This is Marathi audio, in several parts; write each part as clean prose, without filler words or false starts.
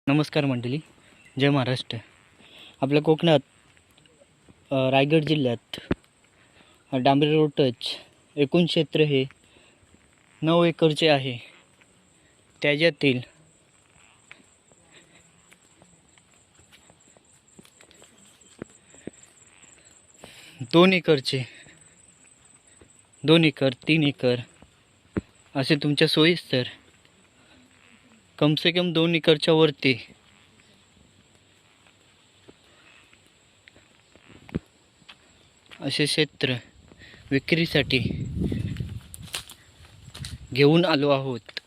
नमस्कार मंडळी, जय महाराष्ट्र. आपल्या कोकणात रायगड जिल्ह्यात डांबरी रोड टच एकूण क्षेत्र हे 9 एकरचे आहे. त्याच्यातील 2 एकरचे 2 एकर 3 एकर असे तुमच्या सोयीस्तर कम से कम 2 एकरच्या वरती असे क्षेत्र विक्रीसाठी घेऊन आलो आहोत.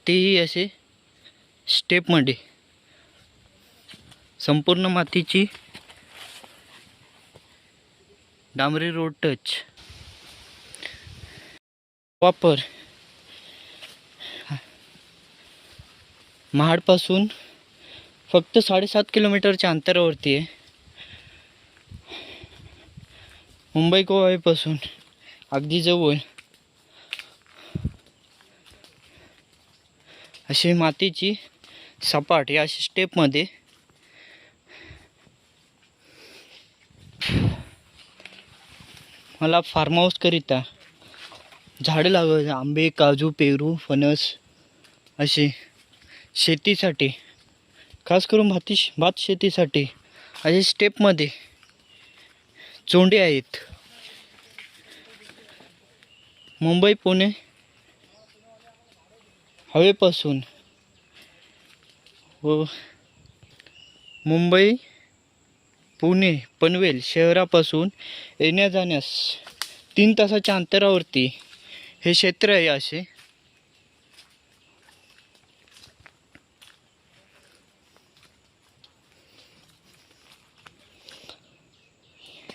तेही असे स्टेपमध्ये संपूर्ण मातीची डांबरी रोड टच वापर महाडपासून फक्त 7.5 किलोमीटरच्या अंतरावरती आहे. मुंबई गोव्यापासून अगदी जवळ अशी मातीची सपाट या स्टेपमध्ये मला फार्म हाऊस करिता झाडं लावायची, आंबे, काजू, पेरू, फणस अशी शेतीसाठी, खास करून भात शेतीसाठी असे स्टेपमध्ये चोंडे आहेत. मुंबई पुणे हवेपासून व मुंबई पुणे पनवेल शहरापासून येण्या जाण्यास 3 तासाच्या अंतरावरती हे क्षेत्र आहे. असे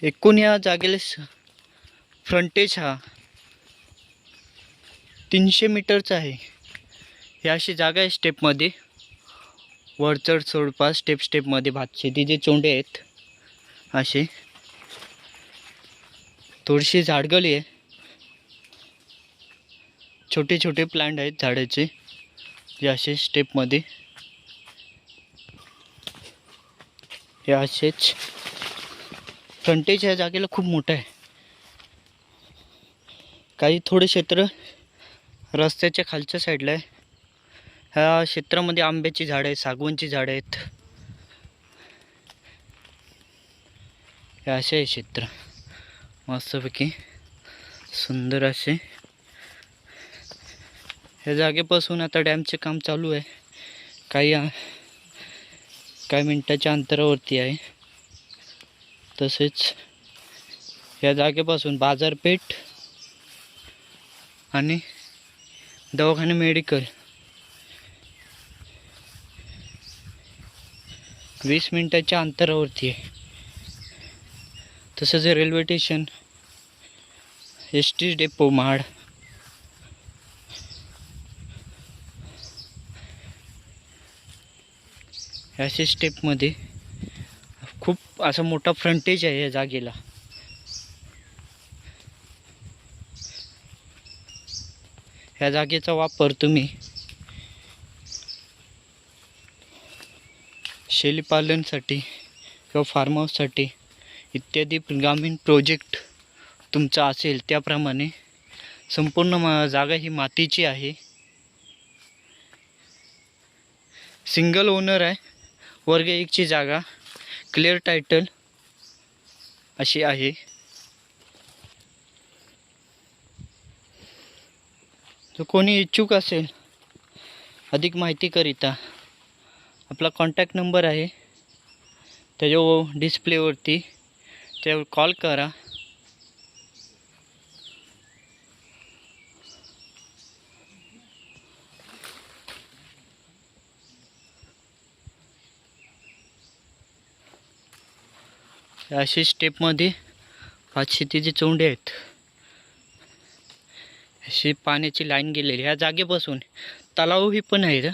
एकूण या जागेला फ्रंटेज हा 300 मीटरचा आहे. ही अशी जागा आहे स्टेपमध्ये. वरचढ सोडपा स्टेपमध्ये भात शेतीचे चोंडे आहेत. असे थोडीशी झाडगळी आहे. छोटे छोटे प्लांट आहेत झाडाचे, जे असे स्टेपमध्ये हे असेच. फ्रंटेज या जागेला खूप मोठं आहे. काही थोडे क्षेत्र रस्त्याच्या खालच्या साईडला आहे. ह्या क्षेत्रामध्ये आंब्याची झाडं आहेत, सागवानची झाडं आहेत. हे असे आहे क्षेत्र, मस्तपैकी सुंदर असे. ह्या जागेपासून आता डॅमचे काम चालू आहे. काही मिनिटाच्या अंतरावरती आहे. तसेच या जागेपासून बाजारपेठ आणि दवाखाने, मेडिकल 20 मिनिटाच्या अंतरावरती आहे. तसंच railway station, ST depot Mahad, ह्या स्टेपमध्ये खूप असा मोठा फ्रंटेज आहे या जागेला. ह्या जागेचा वापर तुम्ही शेळीपालनसाठी किंवा फार्म हाऊससाठी इत्यादी ग्रामीण प्रोजेक्ट तुमचा असेल त्याप्रमाणे संपूर्ण जागा ही मातीची आहे. सिंगल ओनर आहे. वर्ग 1ची जागा, क्लिअर टायटल अशी आहे. जो कोणी इच्छुक असेल अधिक माहितीकरिता आपला कॉन्टॅक्ट नंबर आहे त्याच्यावर डिस्प्लेवरती, त्यावर कॉल करा. अशी स्टेपमध्ये भात शेतीचे चोंडे आहेत. अशी पाण्याची लाईन गेलेली. ह्या जागेपासून तलावही पण आहेत.